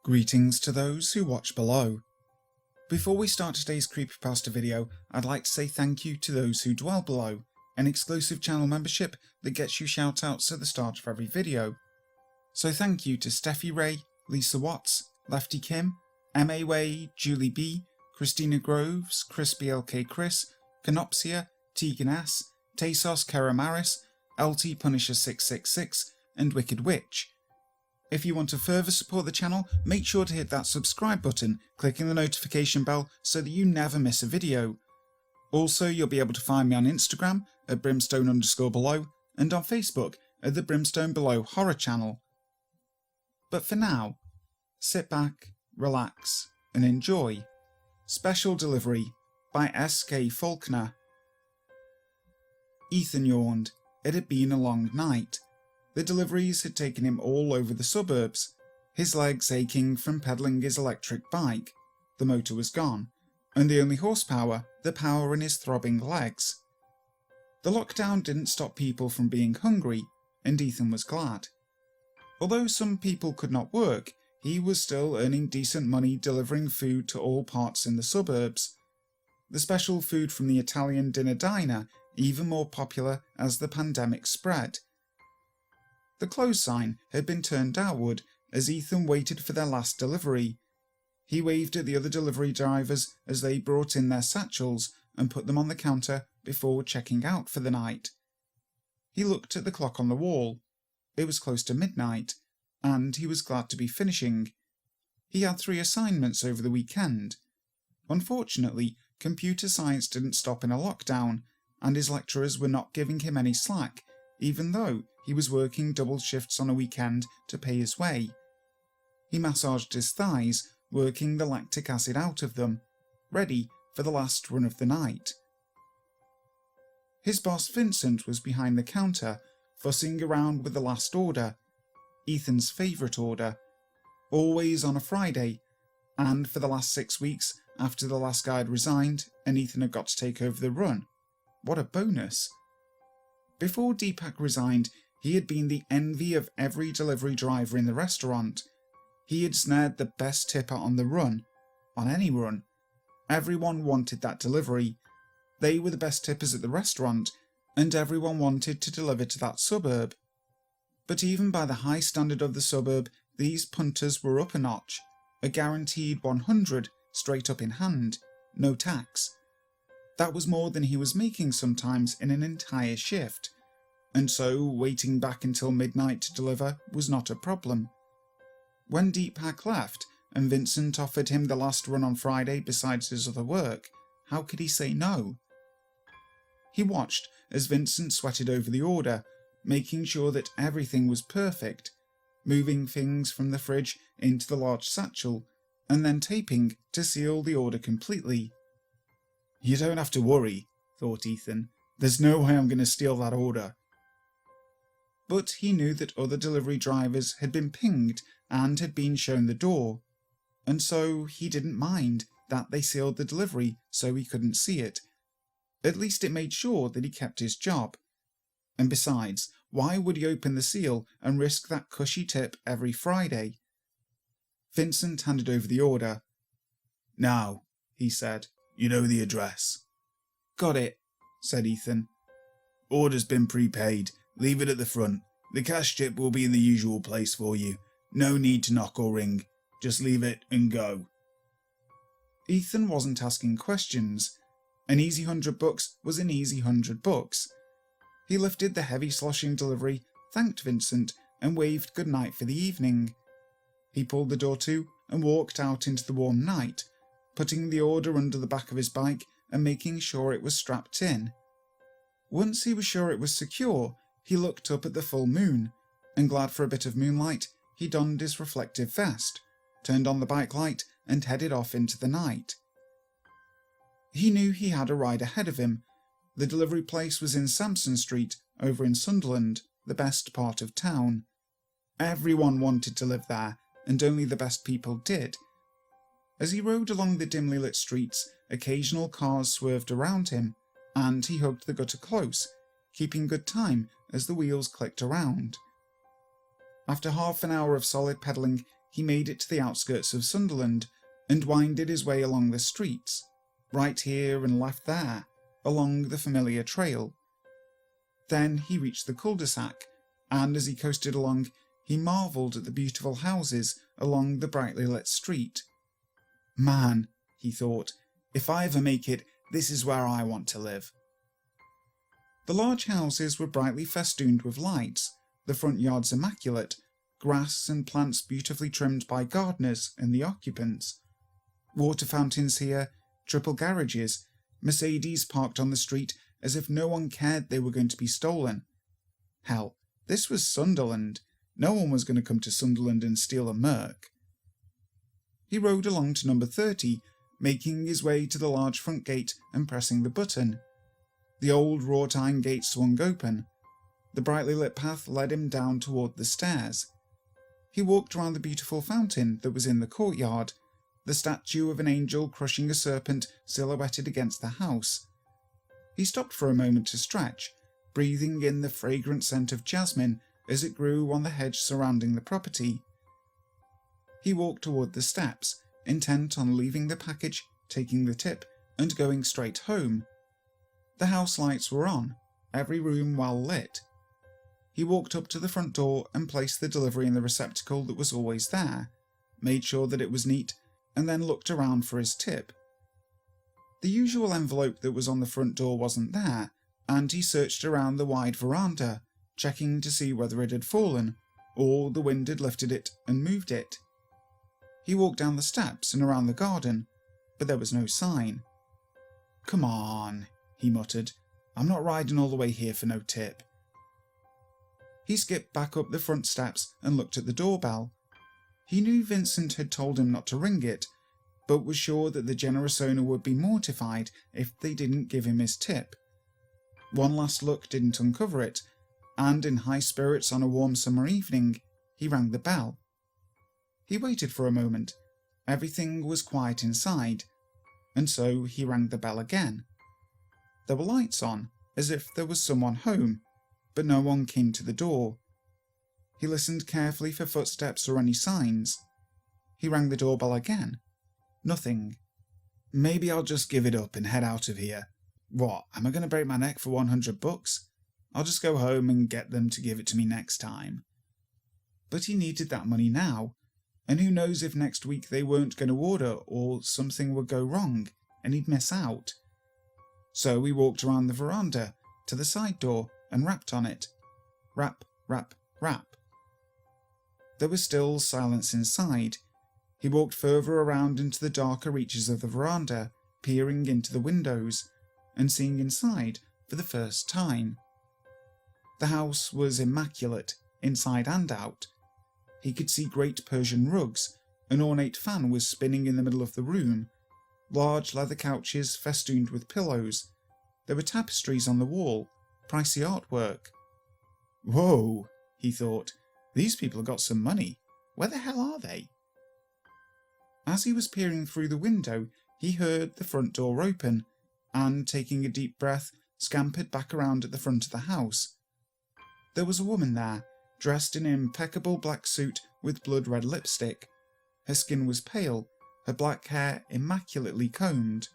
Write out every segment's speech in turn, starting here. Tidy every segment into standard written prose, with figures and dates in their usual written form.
Greetings to those who watch below. Before we start today's creepypasta video, I'd like to say thank you to those who dwell below, an exclusive channel membership that gets you shoutouts at the start of every video. So thank you to Steffi Ray, Lisa Watts, Lefty Kim, M.A. Way, Julie B, Christina Groves, Crispy LK Chris, Canopsia, Tegan S, Tesos Keramaris, LT Punisher 666, and Wicked Witch. If you want to further support the channel, make sure to hit that subscribe button, clicking the notification bell so that you never miss a video. Also, you'll be able to find me on Instagram at brimstone_below and on Facebook at the Brimstone Below Horror Channel. But for now, sit back, relax, and enjoy. Special Delivery by SK Falconer. Ethan yawned. It had been a long night. The deliveries had taken him all over the suburbs, his legs aching from pedalling his electric bike. The motor was gone, and the only horsepower, the power in his throbbing legs. The lockdown didn't stop people from being hungry, and Ethan was glad. Although some people could not work, he was still earning decent money delivering food to all parts in the suburbs. The special food from the Italian dinner diner even more popular as the pandemic spread. The close sign had been turned outward as Ethan waited for their last delivery. He waved at the other delivery drivers as they brought in their satchels and put them on the counter before checking out for the night. He looked at the clock on the wall. It was close to midnight, and he was glad to be finishing. He had 3 assignments over the weekend. Unfortunately, computer science didn't stop in a lockdown, and his lecturers were not giving him any slack, even though he was working double shifts on a weekend to pay his way. He massaged his thighs, working the lactic acid out of them, ready for the last run of the night. His boss Vincent was behind the counter, fussing around with the last order, Ethan's favourite order, always on a Friday, and for the last 6 weeks after the last guy had resigned and Ethan had got to take over the run. What a bonus! Before Deepak resigned, he had been the envy of every delivery driver in the restaurant. He had snared the best tipper on the run, on any run. Everyone wanted that delivery. They were the best tippers at the restaurant, and everyone wanted to deliver to that suburb. But even by the high standard of the suburb, these punters were up a notch. A guaranteed 100 straight up in hand, no tax. That was more than he was making sometimes in an entire shift, and so waiting back until midnight to deliver was not a problem. When Deepak left and Vincent offered him the last run on Friday besides his other work, how could he say no? He watched as Vincent sweated over the order, making sure that everything was perfect, moving things from the fridge into the large satchel, and then taping to seal the order completely. "You don't have to worry," thought Ethan. "There's no way I'm going to steal that order." But he knew that other delivery drivers had been pinged and had been shown the door, and so he didn't mind that they sealed the delivery so he couldn't see it. At least it made sure that he kept his job. And besides, why would he open the seal and risk that cushy tip every Friday? Vincent handed over the order. "Now," he said, "you know the address." "Got it," said Ethan. "Order's been prepaid. Leave it at the front. The cash chip will be in the usual place for you. No need to knock or ring. Just leave it and go." Ethan wasn't asking questions. An easy $100 was an easy $100. He lifted the heavy sloshing delivery, thanked Vincent, and waved goodnight for the evening. He pulled the door to and walked out into the warm night, putting the order under the back of his bike and making sure it was strapped in. Once he was sure it was secure, he looked up at the full moon, and glad for a bit of moonlight, he donned his reflective vest, turned on the bike light, and headed off into the night. He knew he had a ride ahead of him. The delivery place was in Sampson Street, over in Sunderland, the best part of town. Everyone wanted to live there, and only the best people did. As he rode along the dimly lit streets, occasional cars swerved around him, and he hugged the gutter close, keeping good time as the wheels clicked around. After half an hour of solid pedalling, he made it to the outskirts of Sunderland and winded his way along the streets, right here and left there, along the familiar trail. Then he reached the cul-de-sac, and as he coasted along, he marvelled at the beautiful houses along the brightly lit street. Man, he thought, if I ever make it, this is where I want to live. The large houses were brightly festooned with lights, the front yards immaculate, grass and plants beautifully trimmed by gardeners and the occupants. Water fountains here, triple garages, Mercedes parked on the street as if no one cared they were going to be stolen. Hell, this was Sunderland. No one was going to come to Sunderland and steal a Merc. He rode along to number 30, making his way to the large front gate and pressing the button. The old wrought iron gate swung open. The brightly lit path led him down toward the stairs. He walked around the beautiful fountain that was in the courtyard, the statue of an angel crushing a serpent silhouetted against the house. He stopped for a moment to stretch, breathing in the fragrant scent of jasmine as it grew on the hedge surrounding the property. He walked toward the steps, intent on leaving the package, taking the tip, and going straight home. The house lights were on, every room well lit. He walked up to the front door and placed the delivery in the receptacle that was always there, made sure that it was neat, and then looked around for his tip. The usual envelope that was on the front door wasn't there, and he searched around the wide veranda, checking to see whether it had fallen, or the wind had lifted it and moved it. He walked down the steps and around the garden, but there was no sign. "Come on," he muttered. "I'm not riding all the way here for no tip." He skipped back up the front steps and looked at the doorbell. He knew Vincent had told him not to ring it, but was sure that the generous owner would be mortified if they didn't give him his tip. One last look didn't uncover it, and in high spirits on a warm summer evening, he rang the bell. He waited for a moment. Everything was quiet inside, and so he rang the bell again. There were lights on, as if there was someone home, but no one came to the door. He listened carefully for footsteps or any signs. He rang the doorbell again. Nothing. Maybe I'll just give it up and head out of here. What, am I going to break my neck for $100? I'll just go home and get them to give it to me next time. But he needed that money now, and who knows if next week they weren't going to order or something would go wrong and he'd miss out. So he walked around the veranda to the side door and rapped on it. Rap, rap, rap. There was still silence inside. He walked further around into the darker reaches of the veranda, peering into the windows, and seeing inside for the first time. The house was immaculate, inside and out. He could see great Persian rugs, an ornate fan was spinning in the middle of the room, large leather couches festooned with pillows. There were tapestries on the wall, pricey artwork. Whoa, he thought, these people have got some money. Where the hell are they? As he was peering through the window, he heard the front door open, and, taking a deep breath, scampered back around at the front of the house. There was a woman there, dressed in an impeccable black suit with blood-red lipstick. Her skin was pale, her black hair immaculately combed.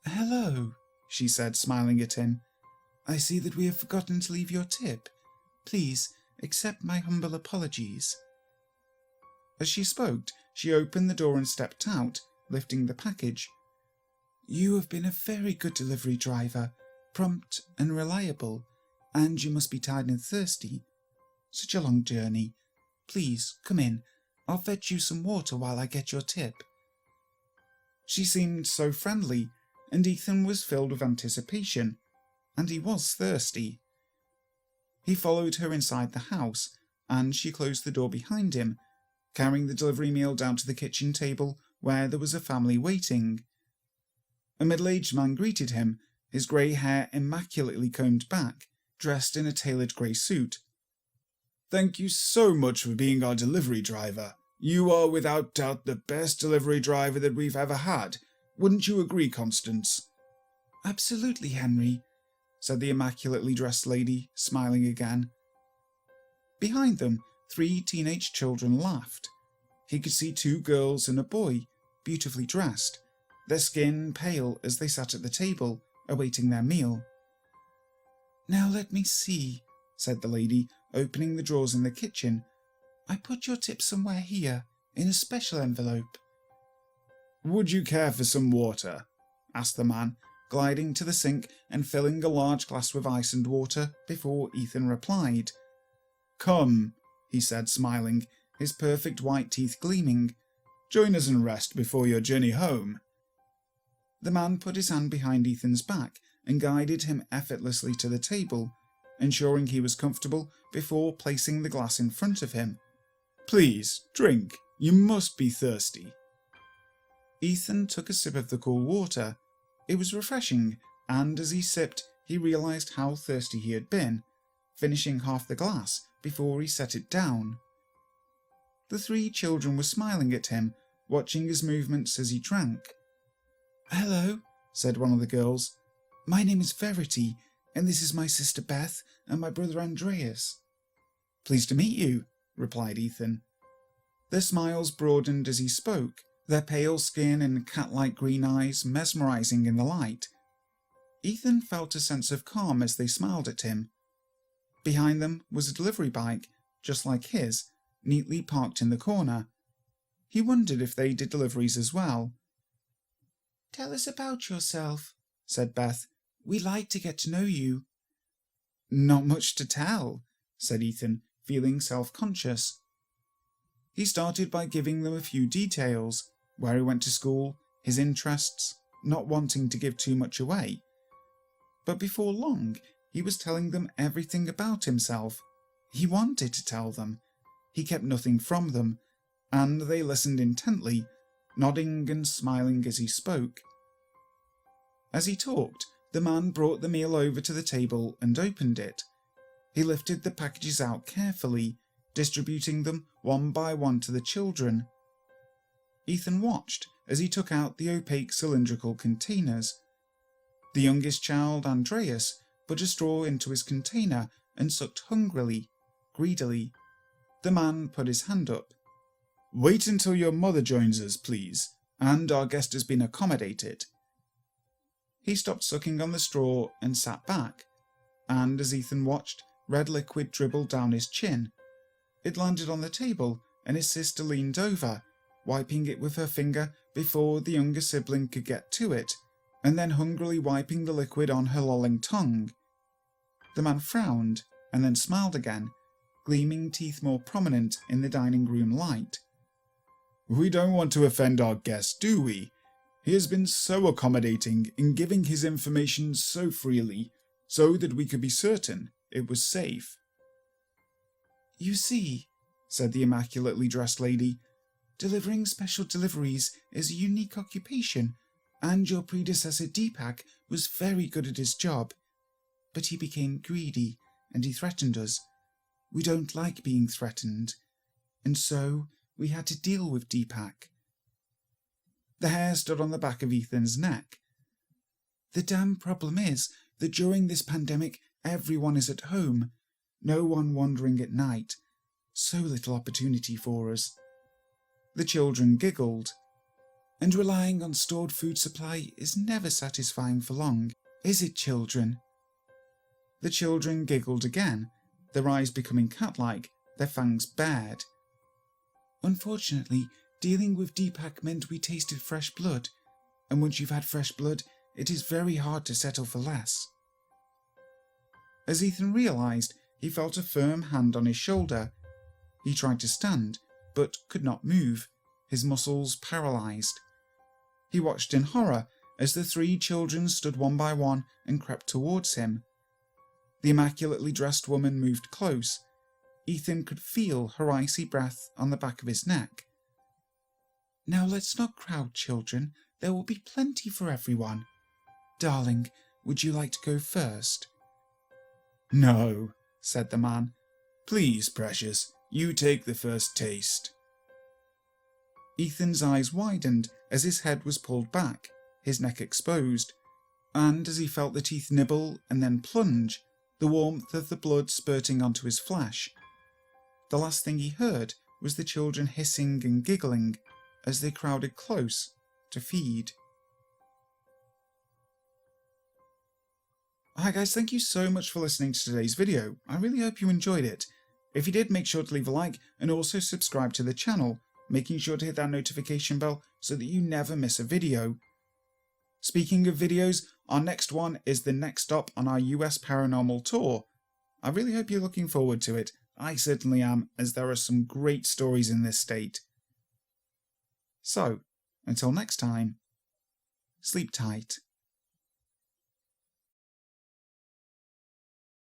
"Hello," she said, smiling at him. "I see that we have forgotten to leave your tip. Please, accept my humble apologies." As she spoke, she opened the door and stepped out, lifting the package. "You have been a very good delivery driver, prompt and reliable, and you must be tired and thirsty. Such a long journey. Please, come in. I'll fetch you some water while I get your tip." She seemed so friendly, and Ethan was filled with anticipation, and he was thirsty. He followed her inside the house, and she closed the door behind him, carrying the delivery meal down to the kitchen table where there was a family waiting. A middle-aged man greeted him, his grey hair immaculately combed back, dressed in a tailored grey suit. "Thank you so much for being our delivery driver. You are without doubt the best delivery driver that we've ever had. Wouldn't you agree, Constance?" "Absolutely, Henry," said the immaculately dressed lady, smiling again. Behind them, 3 teenage children laughed. he could see 2 girls and a boy, beautifully dressed, their skin pale as they sat at the table, awaiting their meal. "Now let me see," said the lady, opening the drawers in the kitchen. "I put your tip somewhere here, in a special envelope." "Would you care for some water?" asked the man, gliding to the sink and filling a large glass with ice and water before Ethan replied. "Come," he said, smiling, his perfect white teeth gleaming. "Join us and rest before your journey home." The man put his hand behind Ethan's back and guided him effortlessly to the table, ensuring he was comfortable before placing the glass in front of him. "Please, drink. You must be thirsty." Ethan took a sip of the cool water. It was refreshing, and as he sipped, he realized how thirsty he had been, finishing half the glass before he set it down. The 3 children were smiling at him, watching his movements as he drank. "Hello," said one of the girls. "My name is Verity, and this is my sister Beth and my brother Andreas." "Pleased to meet you," replied Ethan. Their smiles broadened as he spoke, their pale skin and cat-like green eyes mesmerizing in the light. Ethan felt a sense of calm as they smiled at him. Behind them was a delivery bike, just like his, neatly parked in the corner. He wondered if they did deliveries as well. "Tell us about yourself," said Beth. "We'd like to get to know you." "Not much to tell," said Ethan, feeling self-conscious. He started by giving them a few details, where he went to school, his interests, not wanting to give too much away. But before long, he was telling them everything about himself. He wanted to tell them. He kept nothing from them, and they listened intently, nodding and smiling as he spoke. As he talked, the man brought the meal over to the table and opened it. He lifted the packages out carefully, distributing them one by one to the children. Ethan watched as he took out the opaque cylindrical containers. The youngest child, Andreas, put a straw into his container and sucked hungrily, greedily. The man put his hand up. "Wait until your mother joins us, please, and our guest has been accommodated." He stopped sucking on the straw and sat back, and as Ethan watched, red liquid dribbled down his chin. It landed on the table, and his sister leaned over, wiping it with her finger before the younger sibling could get to it, and then hungrily wiping the liquid on her lolling tongue. The man frowned, and then smiled again, gleaming teeth more prominent in the dining room light. "We don't want to offend our guest, do we? He has been so accommodating in giving his information so freely, so that we could be certain it was safe." "You see," said the immaculately dressed lady, "delivering special deliveries is a unique occupation, and your predecessor Deepak was very good at his job. But he became greedy, and he threatened us. We don't like being threatened, and so we had to deal with Deepak." The hair stood on the back of Ethan's neck. "The damn problem is that during this pandemic everyone is at home, no one wandering at night. So little opportunity for us." The children giggled. "And relying on stored food supply is never satisfying for long, is it, children?" The children giggled again, their eyes becoming cat-like, their fangs bared. "Unfortunately, dealing with Deepak meant we tasted fresh blood, and once you've had fresh blood, it is very hard to settle for less." As Ethan realized, he felt a firm hand on his shoulder. He tried to stand, but could not move, his muscles paralyzed. He watched in horror as the 3 children stood one by one and crept towards him. The immaculately dressed woman moved close. Ethan could feel her icy breath on the back of his neck. "Now let's not crowd, children. There will be plenty for everyone. Darling, would you like to go first?" "No," said the man. "Please, precious, you take the first taste." Ethan's eyes widened as his head was pulled back, his neck exposed, and as he felt the teeth nibble and then plunge, the warmth of the blood spurting onto his flesh. The last thing he heard was the children hissing and giggling as they crowded close to feed. Hi guys, thank you so much for listening to today's video. I really hope you enjoyed it. If you did, make sure to leave a like and also subscribe to the channel, making sure to hit that notification bell so that you never miss a video. Speaking of videos, our next one is the next stop on our US paranormal tour. I really hope you're looking forward to it. I certainly am, as there are some great stories in this state. So, until next time, sleep tight.